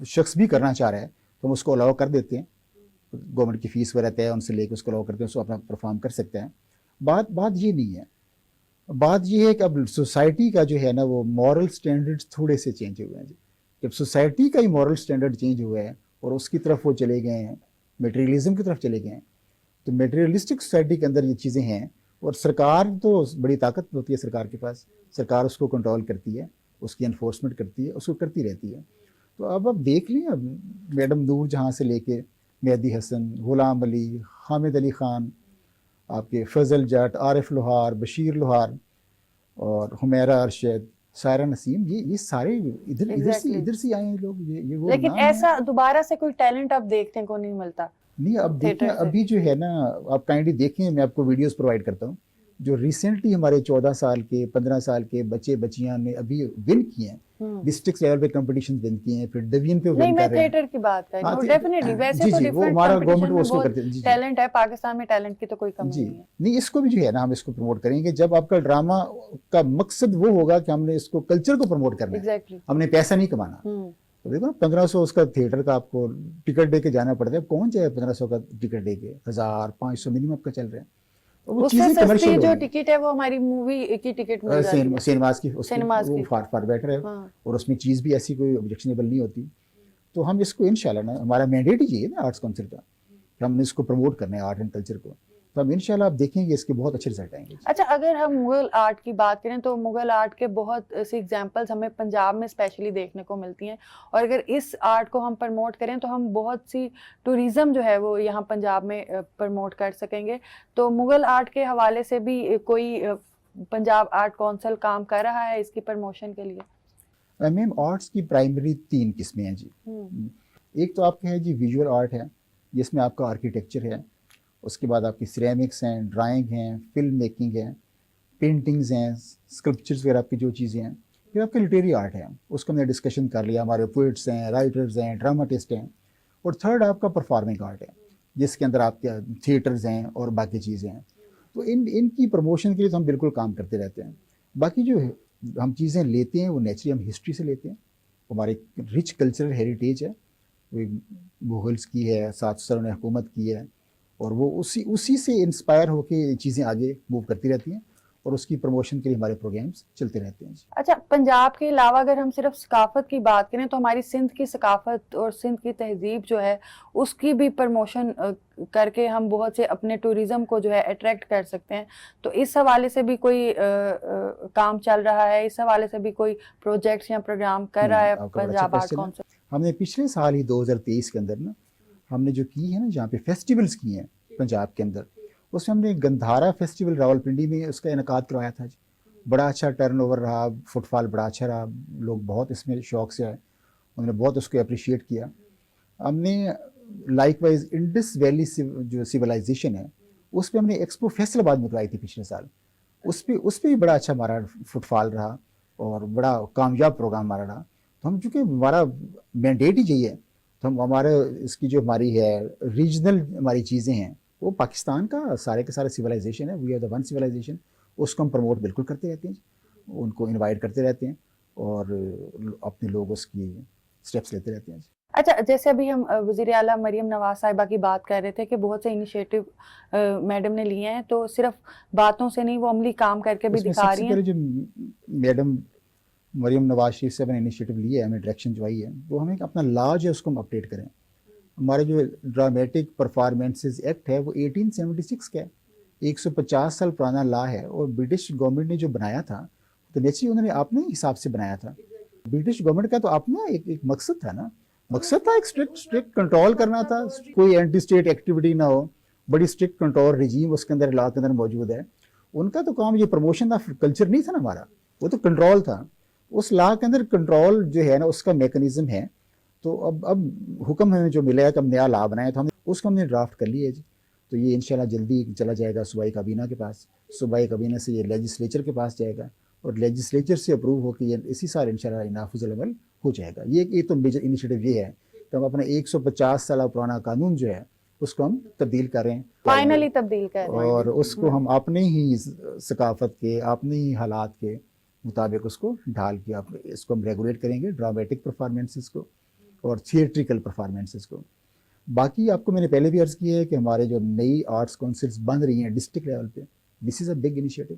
A: شخص بھی کرنا چاہ رہا ہے تو ہم اس کو الاؤ کر دیتے ہیں، گورنمنٹ کی فیس وہ رہتا ہے، ان سے لے کے اس کو الاؤ کرتے ہیں، اس کو اپنا پرفارم کر سکتے ہیں. بات یہ نہیں ہے. بات یہ ہے کہ اب سوسائٹی کا جو ہے نا وہ مورل سٹینڈرڈ تھوڑے سے چینج ہوئے ہیں جی. جب سوسائٹی کا ہی مورل سٹینڈرڈ چینج ہوا ہے اور اس کی طرف وہ چلے گئے ہیں، میٹیریلزم کی طرف چلے گئے ہیں، تو میٹیریلسٹک سوسائٹی کے اندر یہ چیزیں ہیں. اور سرکار تو بڑی طاقت ہوتی ہے سرکار کے پاس، سرکار اس کو کنٹرول کرتی ہے، اس کی انفورسمنٹ کرتی ہے، اس کو کرتی رہتی ہے. تو اب دیکھ لیں، اب میڈم نور جہاں سے لے کے مہدی حسن, غلام علی, حامد علی خان, آپ کے فضل جٹ, عارف لوہار, بشیر لوہار اور حمیرہ ارشد, سائرہ نسیم, یہ سارے ادھر سے آئے ہیں لوگ. یہ وہ
B: لیکن
A: نام ہیں.
B: ایسا دوبارہ سے کوئی ٹیلنٹ اب دیکھنے کو نہیں ملتا.
A: نہیں, اب دیکھیں
B: تھیٹر سے.
A: ابھی جو ہے نا, آپ کائنڈلی دیکھیں, میں آپ کو ویڈیوز پرووائڈ کرتا ہوں جو ریسنٹلی ہمارے 14 سال کے 15 سال کے بچے بچیاں نے ابھی ون کیے ہیں, ڈسٹرکٹ لیول پہ کمپٹیشن ون کیے ہیں, پھر ڈویژن پہ
B: نہیں
A: ون
B: میں
A: کر رہے ہیں.
B: تھیٹر کی بات کر رہی ہوں.
A: ہاں,
B: ڈیفینیٹلی ویسے تو
A: جی وہ ہمارا گورنمنٹ وہ اس کو کرتے ہیں. جی
B: ٹیلنٹ ہے پاکستان میں, ٹیلنٹ کی تو کوئی کمی
A: جی
B: نہیں ہے.
A: نہیں, اس کو بھی جو ہے نا ہم اس کو پروموٹ کریں گے. جب آپ کا ڈرامہ کا مقصد وہ ہوگا کہ ہم نے اس کو کلچر کو پروموٹ کرنا ہے,
B: ایگزیکٹلی.
A: ہم نے پیسہ نہیں کمانا. تو دیکھو 1500 اس کا تھیٹر کا آپ کو ٹکٹ دے کے جانا پڑتا ہے. کون چاہے 1500 کا ٹکٹ دے کے, 1000-500 منیمم آپ کا چل رہا ہے. وہ
B: اس سے
A: چیزیں
B: سستی
A: کمرشل
B: جو
A: ہو گئی.
B: ٹکٹ ہے وہ ہماری مووی کی ٹکٹ مل جاتی ہے.
A: سینماز کی
B: سینماز کی.
A: وہ فار بیٹر ہے, اور اس میں چیز بھی ایسی کوئی آبجیکشنیبل نہیں ہوتی. تو ہم اس کو انشاءاللہ نا, ہمارا مینڈیٹ ہی ہے نا آرٹس کونسل کا, کہ ہم نے اس کو پروموٹ کرنا ہے آرٹ اینڈ کلچر کو. تو ہم انشاءاللہ آپ دیکھیں گے اس کے بہت اچھے رزلٹ آئیں گے.
B: اچھا, اگر ہم مغل آرٹ کی بات کریں تو مغل آرٹ کے بہت سی ایگزامپلس ہمیں پنجاب میں اسپیشلی دیکھنے کو ملتی ہیں, اور اگر اس آرٹ کو ہم پروموٹ کریں تو ہم بہت سی ٹوریزم جو ہے وہ یہاں پنجاب میں پروموٹ کر سکیں گے. تو مغل آرٹ کے حوالے سے بھی کوئی پنجاب آرٹ کونسل کام کر رہا ہے اس کی پروموشن کے لیے؟
A: میم آرٹس کی پرائمری 3 قسمیں ہیں جی. ایک تو آپ کا ہے جی ویژول آرٹ ہے, جس میں آپ کا آرکیٹیکچر ہے, اس کے بعد آپ کی سیرامکس ہیں, ڈرائنگ ہیں, فلم میکنگ ہے, پینٹنگز ہیں, اسکلپچرز وغیرہ آپ کی جو چیزیں ہیں. پھر آپ کا لٹریری آرٹ ہے, اس کو ہم نے ڈسکشن کر لیا, ہمارے پوئٹس ہیں, رائٹرز ہیں, ڈراماٹسٹ ہیں. اور تھرڈ آپ کا پرفارمنگ آرٹ ہے, جس کے اندر آپ کے تھیٹرز ہیں اور باقی چیزیں ہیں. تو ان کی پروموشن کے لیے تو ہم بالکل کام کرتے رہتے ہیں. باقی جو ہم چیزیں لیتے ہیں وہ نیچرلی ہم ہسٹری سے لیتے ہیں. ہماری رچ کلچرل ہیریٹیج ہے, مغلس کی ہے, 700 نے حکومت کی ہے, اور وہ اسی سے انسپائر ہو کے چیزیں آگے موو کرتی رہتی ہیں, اور اس کی پروموشن کے لیے ہمارے پروگرامز چلتے رہتے ہیں.
B: اچھا, پنجاب کے علاوہ اگر ہم صرف ثقافت کی بات کریں تو ہماری سندھ کی ثقافت اور سندھ کی تہذیب جو ہے اس کی بھی پروموشن کر کے ہم بہت سے اپنے ٹوریزم کو جو ہے اٹریکٹ کر سکتے ہیں. تو اس حوالے سے بھی کوئی کام چل رہا ہے, اس حوالے سے بھی کوئی پروجیکٹس یا پروگرام کر رہا ہے پنجاب آرٹ کونسل؟
A: ہم نے پچھلے سال ہی 2023 کے اندر نا, ہم نے جو کی ہے نا, جہاں پہ فیسٹیولز کی ہیں پنجاب کے اندر, اس میں ہم نے گندھارا فیسٹیول راولپنڈی میں اس کا انعقاد کروایا تھا جی. بڑا اچھا ٹرن اوور رہا, فٹ فال بڑا اچھا رہا, لوگ بہت اس میں شوق سے آئے, انہوں نے بہت اس کو اپریشیٹ کیا. ہم نے لائک وائز انڈس ویلی جو سویلائزیشن ہے, اس پہ ہم نے ایکسپو فیصل آباد میں کرائی تھی پچھلے سال. اس پہ بھی بڑا اچھا ہمارا فٹ فال رہا اور بڑا کامیاب پروگرام ہمارا رہا. تو ہم چونکہ ہمارا مینڈیٹ ہی یہی ہے, تو ہم ہمارے اس کی جو ہماری ہے ریجنل ہماری چیزیں ہیں, وہ پاکستان کا سارے کے سارے سویلائزیشن ہے, we are the one civilization, اس کو ہم پروموٹ بالکل کرتے رہتے ہیں, ان کو انوائٹ کرتے رہتے ہیں, اور اپنے لوگ اس کی اسٹیپس لیتے رہتے ہیں.
B: اچھا, جیسے ابھی ہم وزیر اعلیٰ مریم نواز صاحبہ کی بات کر رہے تھے کہ بہت سے انیشیٹو میڈم نے لیے ہیں, تو صرف باتوں سے نہیں, وہ عملی کام کر کے بھی دکھا رہی ہیں.
A: سب سے پہلے جو میڈم مریم نواز شریف صاحب نے انیشیٹو لی ہے, ہمیں ڈائریکشن جو آئی ہے, وہ ہمیں اپنا لا جو ہے اس کو ہم اپڈیٹ کریں. ہمارے جو ڈرامیٹک پرفارمنسز ایکٹ ہے وہ 1876 کا ہے, 150 سال پرانا لا ہے, اور برٹش گورنمنٹ نے جو بنایا تھا تو نیچرلی انہوں نے اپنے حساب سے بنایا تھا. برٹش گورنمنٹ کا تو اپنا ایک مقصد تھا نا, مقصد تھا ایک اسٹرکٹ کنٹرول کرنا تھا, کوئی اینٹی اسٹیٹ ایکٹیویٹی نہ ہو, بڑی اسٹرکٹ کنٹرول رجیم اس کے اندر لا کے اندر موجود ہے. ان کا تو کام یہ پروموشن آف کلچر نہیں تھا نا ہمارا, وہ تو کنٹرول تھا. اس لا کے اندر کنٹرول جو ہے نا اس کا میکنزم ہے. تو اب حکم ہمیں جو ملا ہے کہ ہم نیا لا بنایا تو ہم نے ڈرافٹ کر لی ہے جی. تو یہ انشاءاللہ جلدی چلا جائے گا صوبائی کابینہ کے پاس, صوبائی کابینہ سے یہ لیجسلیچر کے پاس جائے گا, اور لیجسلیچر سے اپروو ہو کے یہ اسی سال انشاءاللہ نافذ العمل ہو جائے گا. یہ تو میجر انیشیٹو یہ ہے کہ ہم اپنا 150 سالہ پرانا قانون جو ہے اس کو ہم تبدیل کریں,
B: فائنلی تبدیل کریں,
A: اور اس کو ہم اپنے ہی ثقافت کے, اپنے ہی حالات کے مطابق اس کو ڈھال کے اس کو ہم ریگولیٹ کریں گے, ڈرامیٹک پرفارمنسز کو اور تھیٹریکل پرفارمنسز کو. باقی آپ کو میں نے پہلے بھی عرض کیا ہے کہ ہمارے جو نئی آرٹس کونسلز بن رہی ہیں ڈسٹرکٹ لیول پہ, دس از اے بگ انیشیٹو.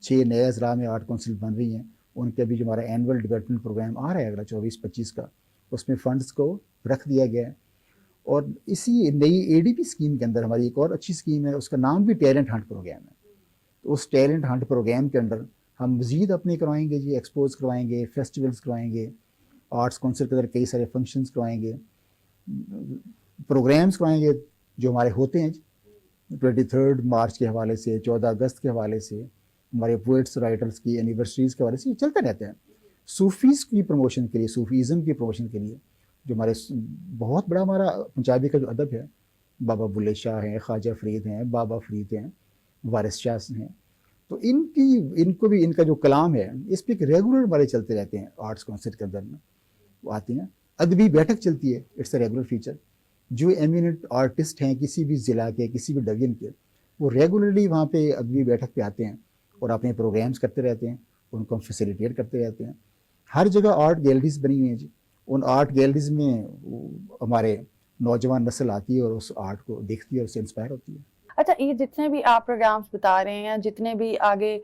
A: 6 نئے اضلاع میں آرٹ کونسل بن رہی ہیں, ان کے ابھی جو ہمارا اینول ڈیولپمنٹ پروگرام آ رہا ہے اگلا 24-25 کا, اس میں فنڈز کو رکھ دیا گیا ہے. اور اسی نئی ADP اسکیم کے اندر ہماری ایک اور اچھی اسکیم ہے, اس کا نام بھی ٹیلنٹ ہنٹ پروگرام ہے. تو اس ٹیلنٹ ہنٹ پروگرام کے اندر ہم مزید اپنے کروائیں گے جی, ایکسپوز کروائیں گے, فیسٹیولز کروائیں گے, آرٹس کونسل کے اندر کئی سارے فنکشنز کروائیں گے. پروگرامس کرائیں گے جو ہمارے ہوتے ہیں 23 مارچ کے حوالے سے, 14 اگست کے حوالے سے, ہمارے پوئٹس رائٹرس کی اینیورسریز کے حوالے سے, یہ چلتے رہتے ہیں. صوفیز کی پروموشن کے لیے, صوفیزم کی پروموشن کے لیے, جو ہمارے بہت بڑا ہمارا پنجابی کا جو ادب ہے, بابا بلے شاہ ہیں, خواجہ فرید ہیں, بابا فرید ہیں, وارث شاہ ہیں, تو ان کو بھی ان کا جو کلام ہے اس پہ ایک ریگولر ہمارے چلتے رہتے ہیں. آرٹس کونسل کے اندر میں وہ آتی ہیں, ادبی بیٹھک چلتی ہے, اٹس اے ریگولر فیچر. جو ایمیننٹ آرٹسٹ ہیں کسی بھی ضلع کے, کسی بھی ڈویژن کے, وہ ریگولرلی وہاں پہ ادبی بیٹھک پہ آتے ہیں اور اپنے پروگرامس کرتے رہتے ہیں, ان کو ہم فیسیلیٹیٹ کرتے رہتے ہیں. ہر جگہ آرٹ گیلریز بنی ہوئی ہیں جی. ان آرٹ گیلریز میں ہمارے نوجوان نسل آتی ہے اور اس آرٹ کو دیکھتی ہے اور اس سے انسپائر ہوتی ہے.
B: اچھا, یہ جتنے بھی آپ پروگرامس بتا رہے ہیں یا جتنے بھی آگے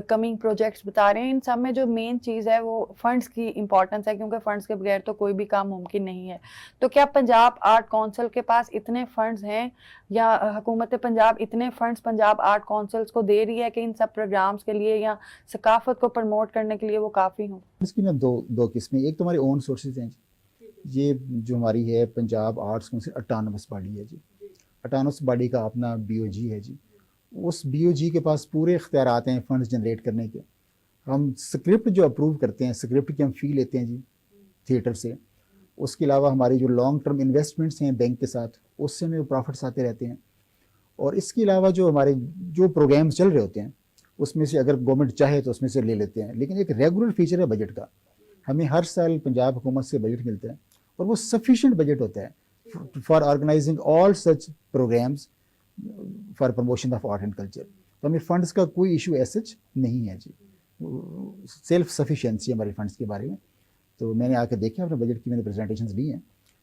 B: کمنگ پروجیکٹس بتا رہے ہیں, ان سب میں جو مین چیز ہے وہ فنڈس کی امپورٹنس ہے, کیونکہ فنڈس کے بغیر تو کوئی بھی کام ممکن نہیں ہے. تو کیا پنجاب آرٹ کونسل کے پاس اتنے فنڈز ہیں یا حکومت پنجاب اتنے فنڈز پنجاب آرٹ کونسلز کو دے رہی ہے کہ ان سب پروگرامس کے لیے یا ثقافت کو پروموٹ کرنے کے لیے وہ کافی ہوں؟
A: اس کی نا دو قسمیں. ایک تو ہمارے اون سورسز ہیں جی. یہ جو ہماری ہے Punjab arts council autonomous body ہے جی. اٹانومس باڈی کا اپنا بی او جی ہے جی. اس بی او جی کے پاس پورے اختیارات ہیں فنڈز جنریٹ کرنے کے. ہم اسکرپٹ جو اپروو کرتے ہیں, اسکرپٹ کی ہم فی لیتے ہیں جی تھیٹر سے. اس کے علاوہ ہماری جو لانگ ٹرم انویسٹمنٹس ہیں بینک کے ساتھ, اس سے ہمیں پروفٹس آتے رہتے ہیں. اور اس کے علاوہ جو ہمارے جو پروگرامس چل رہے ہوتے ہیں اس میں سے اگر گورنمنٹ چاہے تو اس میں سے لے لیتے ہیں. لیکن ایک ریگولر فیچر ہے بجٹ کا. ہمیں ہر سال پنجاب حکومت سے بجٹ ملتا ہے اور وہ سفیشینٹ بجٹ ہوتا ہے for organizing all such programs for promotion of art and culture. تو ہمیں فنڈس کا کوئی ایشو ایسچ نہیں ہے جی. سیلف سفیشینسی ہمارے فنڈس کے بارے میں. تو میں نے آ کے دیکھا, اپنے بجٹ کی میں نے پریزنٹیشنز لی ہیں,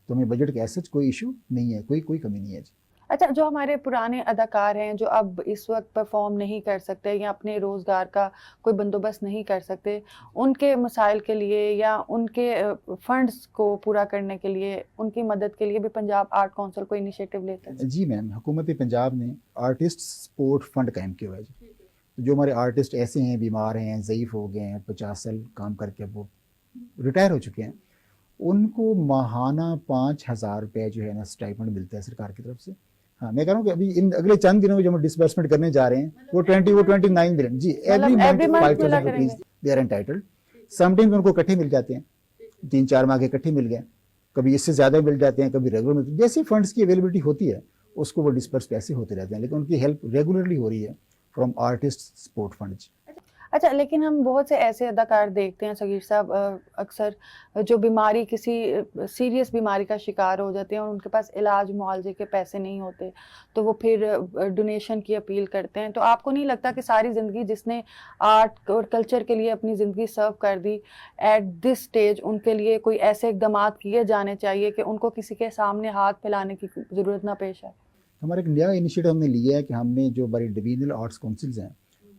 A: تو ہمیں بجٹ کا ایسچ کوئی ایشو نہیں ہے, کوئی کمی نہیں ہے جی.
B: اچھا, جو ہمارے پرانے اداکار ہیں جو اب اس وقت پرفارم نہیں کر سکتے یا اپنے روزگار کا کوئی بندوبست نہیں کر سکتے, ان کے مسائل کے لیے یا ان کے فنڈز کو پورا کرنے کے لیے, ان کی مدد کے لیے بھی پنجاب آرٹ کونسل کو انیشیٹو لیتا ہے؟
A: جی میم, حکومت پنجاب نے آرٹسٹ سپورٹ فنڈ قائم کیا ہوا ہے جی. جو ہمارے آرٹسٹ ایسے ہیں, بیمار ہیں, ضعیف ہو گئے ہیں, 50 سال کام کر کے وہ ریٹائر ہو چکے ہیں, ان کو ماہانہ 5,000 روپے جو ہے نا اسٹائپنڈ ملتا ہے سرکار کی طرف سے. ہاں, میں کہہ رہا ہوں کہ ابھی ان اگلے چند دنوں میں جو ہم ڈسبرسمنٹ کرنے جا رہے ہیں وہ 29 ملین جی. Every month 5,000 rupees they are entitled. Sometimes ان کو اکٹھے مل جاتے ہیں, 3-4 ماہ کے اکٹھے مل گئے, کبھی اس سے زیادہ مل جاتے ہیں, کبھی ریگولر ملتے ہیں. جیسے فنڈس کی اویلیبلٹی ہوتی ہے اس کو وہ ڈسپرس پیسے ہوتے رہتے ہیں, لیکن ان کی ہیلپ ریگولرلی ہو رہی ہے فرام آرٹسٹ سپورٹ فنڈ.
B: اچھا, لیکن ہم بہت سے ایسے اداکار دیکھتے ہیں صغیر صاحب, اکثر جو بیماری, کسی سیریس بیماری کا شکار ہو جاتے ہیں اور ان کے پاس علاج معالجے کے پیسے نہیں ہوتے, تو وہ پھر ڈونیشن کی اپیل کرتے ہیں. تو آپ کو نہیں لگتا کہ ساری زندگی جس نے آرٹ اور کلچر کے لیے اپنی زندگی سرو کر دی, ایٹ دس سٹیج ان کے لیے کوئی ایسے اقدامات کیے جانے چاہیے کہ ان کو کسی کے سامنے ہاتھ پھیلانے کی ضرورت نہ پیش آئے؟
A: ہمارا ایک نیا انیشیٹو ہم نے لیا ہے کہ ہم نے جو ہماری ڈویژنل آرٹس کونسلز ہیں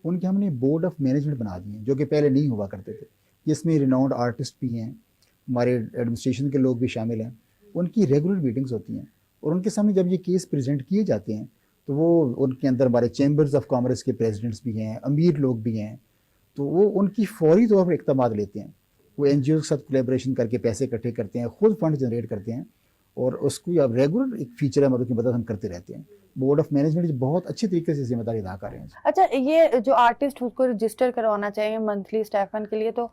A: ان کے ہم نے بورڈ آف مینجمنٹ بنا دیے ہیں, جو کہ پہلے نہیں ہوا کرتے تھے. جس میں ریناؤنڈ آرٹسٹ بھی ہیں, ہمارے ایڈمنسٹریشن کے لوگ بھی شامل ہیں. ان کی ریگولر میٹنگز ہوتی ہیں اور ان کے سامنے جب یہ کیس پریزنٹ کیے جاتے ہیں تو وہ ان کے اندر ہمارے چیمبرز آف کامرس کے پریزیڈنٹس بھی ہیں, امیر لوگ بھی ہیں, تو وہ ان کی فوری طور پر اقدامات لیتے ہیں. وہ این جی او کے ساتھ کولیبریشن کر کے پیسے اکٹھے کرتے ہیں, خود فنڈ جنریٹ کرتے ہیں, اور اس کو اب ریگولر ایک فیچر ہے مدد کی مدد ہم کرتے رہتے ہیں. بورڈ آف مینجمنٹ بہت اچھی طریقے سے ذمہ داری ادا کر رہے ہیں.
B: اچھا, یہ جو آرٹسٹ خود کو رجسٹر کروانا چاہیے منتھلی اسٹائپنڈ کے لیے, تو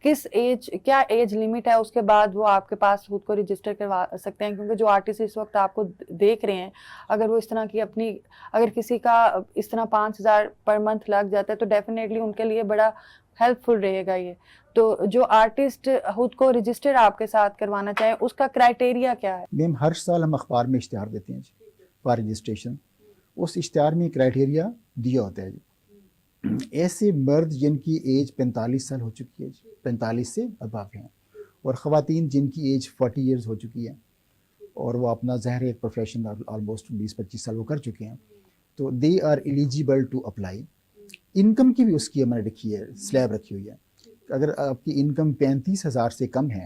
B: کس ایج, کیا ایج لمٹ ہے اس کے بعد وہ آپ کے پاس خود کو رجسٹر کروا سکتے ہیں؟ کیونکہ جو آرٹسٹ اس وقت آپ کو دیکھ رہے ہیں, اگر وہ اس طرح کی اپنی, اگر کسی کا اس طرح 5,000 پر منتھ لگ جاتا ہے تو ڈیفینیٹلی ان کے لیے بڑا ہیلپ فل رہے گا یہ. تو جو آرٹسٹ خود کو رجسٹر آپ کے ساتھ کروانا چاہیں اس کا کرائٹیریا کیا ہے؟
A: میم, ہر سال ہم اخبار میں اشتہار دیتے ہیں جی فار رجسٹریشن. اس اشتہار میں کرائٹیریا دیا ہوتا ہے جی. ایسے مرد جن کی ایج 45 سال ہو چکی ہے جی, 45 سے ابو ہیں, اور خواتین جن کی ایج 40 ایئرز ہو چکی ہے اور وہ اپنا ظاہر ایک پروفیشن آلموسٹ 20-25 سال وہ کر چکے ہیں, تو they are eligible to apply. Income کی بھی اس کی ہم نے رکھی ہے, سلیب رکھی ہوئی ہے. اگر آپ کی انکم 35,000 سے کم ہے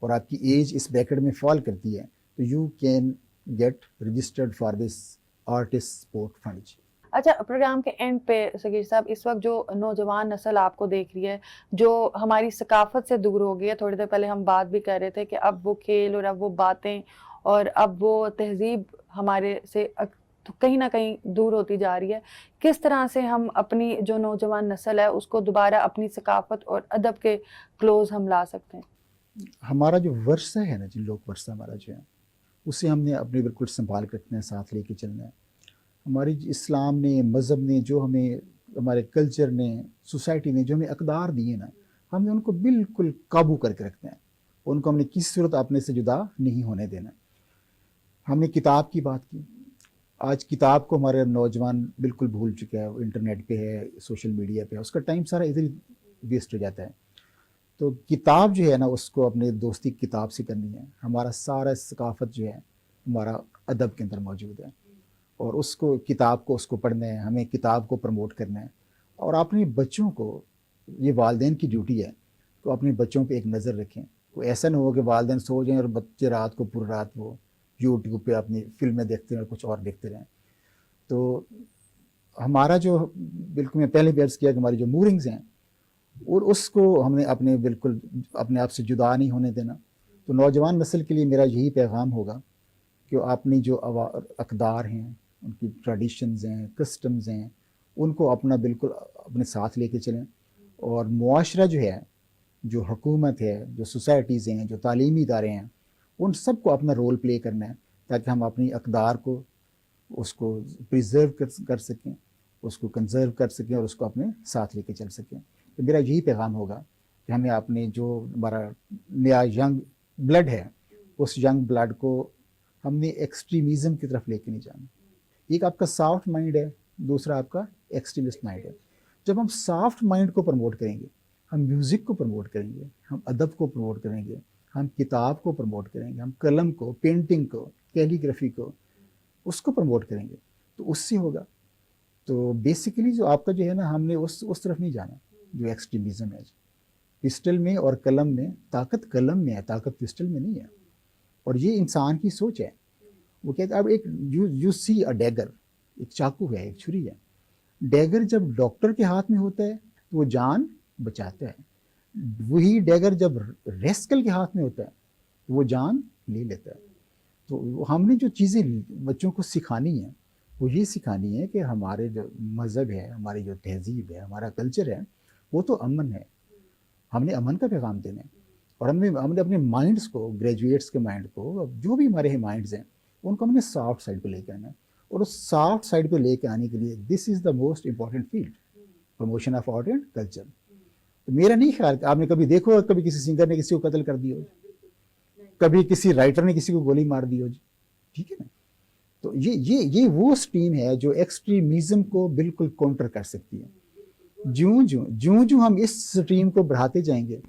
A: اور آپ کی ایج اس بریکٹ میں فال کرتی ہے تو you can get registered for this artist support fund.
B: اچھا, پروگرام کے اینڈ پہ صغیر صاحب, اس وقت جو نوجوان نسل آپ کو دیکھ رہی ہے جو ہماری ثقافت سے دور ہو گئی ہے, تھوڑی دیر پہلے ہم بات بھی کر رہے تھے کہ اب وہ کھیل اور اب وہ باتیں اور اب وہ تہذیب ہمارے سے تو کہیں نہ کہیں دور ہوتی جا رہی ہے. کس طرح سے ہم اپنی جو نوجوان نسل ہے اس کو دوبارہ اپنی ثقافت اور ادب کے کلوز ہم لا سکتے ہیں؟
A: ہمارا جو ورثہ ہے نا جی، لوک ورثہ ہمارا جو ہے، اسے ہم نے اپنے بالکل سنبھال کے رکھنا ہے، ساتھ لے کے چلنا ہے. ہماری اسلام نے، مذہب نے جو ہمیں، ہمارے کلچر نے، سوسائٹی نے جو ہمیں اقدار دیے نا، ہم نے ان کو بالکل قابو کر کے رکھنا ہے. ان کو ہم نے کسی صورت اپنے سے جدا نہیں ہونے دینا. ہم نے کتاب کی بات کی. آج کتاب کو ہمارے نوجوان بالکل بھول چکا ہے. وہ انٹرنیٹ پہ ہے، سوشل میڈیا پہ ہے، اس کا ٹائم سارا ادھر ہی ویسٹ ہو جاتا ہے. تو کتاب جو ہے نا، اس کو اپنے دوستی کتاب سے کرنی ہے. ہمارا سارا ثقافت جو ہے ہمارا ادب کے اندر موجود ہے، اور اس کو، کتاب کو، اس کو پڑھنا ہے. ہمیں کتاب کو پروموٹ کرنا ہے. اور اپنے بچوں کو، یہ والدین کی ڈیوٹی ہے کہ اپنے بچوں پہ ایک نظر رکھیں. کوئی ایسا نہ ہو کہ والدین سو جائیں اور بچے رات کو پوری رات وہ یوٹیوب پہ اپنی فلمیں دیکھتے ہیں اور کچھ اور دیکھتے رہیں. تو ہمارا جو، بالکل میں پہلے بھی عرض کیا کہ ہماری جو مورنگز ہیں، اور اس کو ہم نے اپنے بالکل اپنے آپ سے جدا نہیں ہونے دینا. تو نوجوان نسل کے لیے میرا یہی پیغام ہوگا کہ اپنی جو اقدار ہیں، ان کی ٹریڈیشنز ہیں، کسٹمز ہیں، ان کو اپنا بالکل اپنے ساتھ لے کے چلیں. اور معاشرہ جو ہے، جو حکومت ہے، جو سوسائٹیز ہیں، جو تعلیمی ادارے ہیں، ان سب کو اپنا رول پلے کرنا ہے تاکہ ہم اپنی اقدار کو، اس کو پریزرو کر سکیں، اس کو کنزرو کر سکیں، اور اس کو اپنے ساتھ لے کے چل سکیں. تو میرا یہی پیغام ہوگا کہ ہمیں اپنے جو ہمارا نیا ینگ بلڈ ہے، اس ینگ بلڈ کو ہم نے ایکسٹریمزم کی طرف لے کے نہیں جانا. ایک آپ کا سافٹ مائنڈ ہے، دوسرا آپ کا ایکسٹریمسٹ مائنڈ ہے. جب ہم سافٹ مائنڈ کو پروموٹ کریں گے، ہم میوزک کو پروموٹ کریں گے، ہم ادب کو پروموٹ کریں گے، ہم کتاب کو پروموٹ کریں گے، ہم قلم کو، پینٹنگ کو، کیلیگرافی کو، اس کو پروموٹ کریں گے، تو اس سے ہوگا. تو بیسیکلی جو آپ کا جو ہے نا، ہم نے اس طرف نہیں جانا جو ایکسٹریمزم ہے. پسٹل میں اور قلم میں طاقت، قلم میں ہے، طاقت پسٹل میں نہیں ہے. اور یہ انسان کی سوچ ہے. وہ کہتے ہیں اب ایک یو سی اے ڈیگر، ایک چاقو ہے، ایک چھری ہے. ڈیگر جب ڈاکٹر کے ہاتھ میں ہوتا ہے تو وہ جان بچاتا ہے. وہی ڈیگر جب ریسکل کے ہاتھ میں ہوتا ہے تو وہ جان لے لیتا ہے. تو ہم نے جو چیزیں بچوں کو سکھانی ہیں، وہ یہ سکھانی ہے کہ ہمارے جو مذہب ہے، ہماری جو تہذیب ہے، ہمارا کلچر ہے، وہ تو امن ہے. ہم نے امن کا پیغام دینا ہے. اور ہم نے اپنے مائنڈس کو، گریجویٹس کے مائنڈ کو، جو بھی ہمارے مائنڈز ہیں، ان کو ہم نے سافٹ سائڈ پہ لے کے آنا ہے. اور اس سافٹ سائڈ پہ لے کے آنے کے لیے this is the most important field, promotion of art and culture. تو میرا نہیں خیال کہ آپ نے کبھی دیکھو کبھی کسی سنگر نے کسی کو قتل کر دیا ہو، کبھی کسی رائٹر نے کسی کو گولی مار دی ہو جی. ٹھیک ہے نا. تو یہ وہ سٹریم ہے جو ایکسٹریمزم کو بالکل کاؤنٹر کر سکتی ہے. جوں ہم اس سٹریم کو بڑھاتے جائیں گے،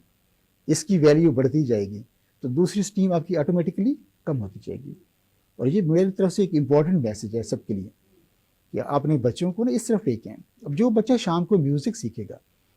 A: اس کی ویلیو بڑھتی جائے گی، تو دوسری سٹریم آپ کی آٹومیٹکلی کم ہوتی جائے گی. اور یہ میری طرف سے ایک امپورٹنٹ میسج ہے سب کے لیے کہ اپنے بچوں کو نا اس طرف لے کے آئیں. اب جو بچہ شام کو میوزک سیکھے گا،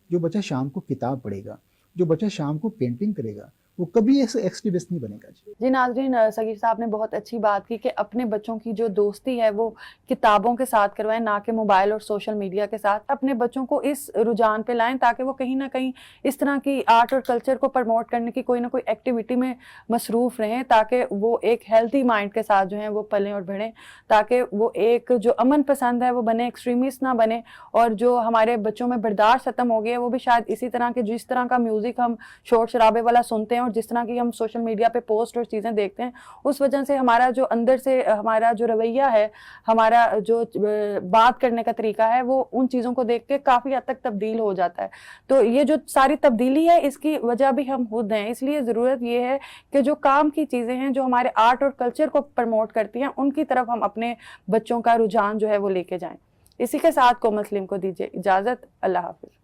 A: جو بچہ شام کو کتاب پڑھے گا، جو بچہ شام کو پینٹنگ کرے گا، وہ کبھی ایکسٹریمسٹ نہیں بنے گا.
B: جی ناظرین، صغیر صاحب نے بہت اچھی بات کی کہ اپنے بچوں کی جو دوستی ہے وہ کتابوں کے ساتھ کروائیں، نہ کہ موبائل اور سوشل میڈیا کے ساتھ. اپنے بچوں کو اس رجحان پہ لائیں تاکہ وہ کہیں نہ کہیں اس طرح کی آرٹ اور کلچر کو پروموٹ کرنے کی کوئی نہ کوئی ایکٹیویٹی میں مصروف رہیں، تاکہ وہ ایک ہیلتھی مائنڈ کے ساتھ جو ہیں وہ پلیں اور بڑھیں، تاکہ وہ ایک جو امن پسند ہے وہ بنے، ایکسٹریمسٹ نہ بنے. اور جو ہمارے بچوں میں برداشت ختم ہو گیا ہے، وہ بھی شاید اسی طرح کے، جس طرح کا میوزک ہم شور شرابے والا سنتے ہیں اور جس طرح کی ہم سوشل میڈیا پہ پوسٹ اور چیزیں دیکھتے ہیں، اس وجہ سے ہمارا جو اندر سے ہمارا جو رویہ ہے، ہمارا جو بات کرنے کا طریقہ ہے، وہ ان چیزوں کو دیکھ کے کافی حد تک تبدیل ہو جاتا ہے. تو یہ جو ساری تبدیلی ہے، اس کی وجہ بھی ہم خود ہیں. اس لیے ضرورت یہ ہے کہ جو کام کی چیزیں ہیں، جو ہمارے آرٹ اور کلچر کو پروموٹ کرتی ہیں، ان کی طرف ہم اپنے بچوں کا رجحان جو ہے وہ لے کے جائیں. اسی کے ساتھ کومل سلیم کو دیجیے اجازت. اللہ حافظ.